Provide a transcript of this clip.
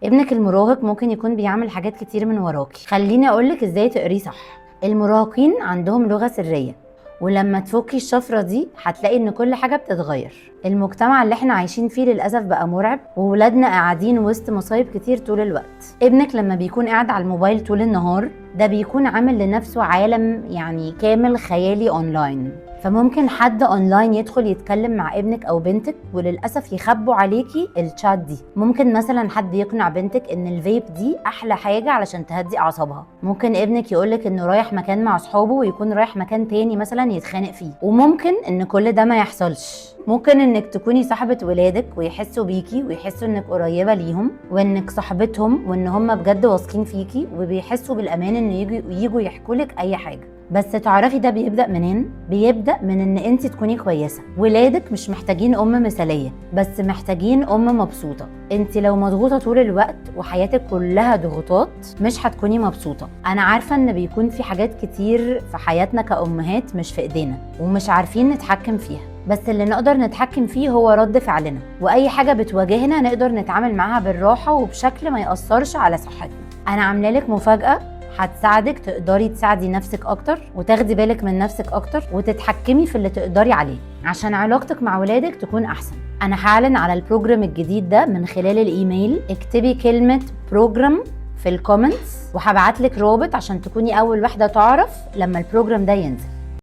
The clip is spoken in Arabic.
ابنك المراهق ممكن يكون بيعمل حاجات كتير من وراكي. خليني اقولك ازاي تقريه صح. المراهقين عندهم لغة سرية، ولما تفكي الشفرة دي هتلاقي ان كل حاجة بتتغير. المجتمع اللي احنا عايشين فيه للأسف بقى مرعب، وولادنا قاعدين وسط مصايب كتير طول الوقت. ابنك لما بيكون قاعد على الموبايل طول النهار ده بيكون عامل لنفسه عالم كامل خيالي اونلاين. فممكن حد اونلاين يدخل يتكلم مع ابنك او بنتك وللاسف يخبوا عليكي الشات دي. ممكن مثلا حد يقنع بنتك ان الفيب دي احلى حاجه علشان تهدي اعصابها. ممكن ابنك يقولك انه رايح مكان مع اصحابه ويكون رايح مكان تاني مثلا يتخانق فيه. وممكن ان كل ده ما يحصلش. ممكن انك تكوني صاحبة ولادك ويحسوا بيكي ويحسوا انك قريبة ليهم وانك صاحبتهم وان هم بجد واثقين فيكي وبيحسوا بالامان ان يجوا يحكولك اي حاجة. بس تعرفي ده بيبدأ منين؟ بيبدأ من ان انت تكوني كويسة. ولادك مش محتاجين مثالية، بس محتاجين مبسوطة. انت لو مضغوطة طول الوقت وحياتك كلها ضغوطات مش هتكوني مبسوطة. انا عارفة ان بيكون في حاجات كتير في حياتنا كأمهات مش في ايدينا ومش عارفين نتحكم فيها، بس اللي نقدر نتحكم فيه هو رد فعلنا، واي حاجة بتواجهنا نقدر نتعامل معاها بالراحة وبشكل ما يأثرش على صحتنا. انا عامله لك مفاجأة هتساعدك تقدري تساعدي نفسك اكتر وتاخدي بالك من نفسك اكتر وتتحكمي في اللي تقدري عليه عشان علاقتك مع ولادك تكون احسن. انا هعلن على البروجرام الجديد ده من خلال الايميل. اكتبي كلمة بروجرام في الكومنتس وهبعتلك رابط عشان تكوني اول واحدة تعرف لما البروجرام ده ينزل.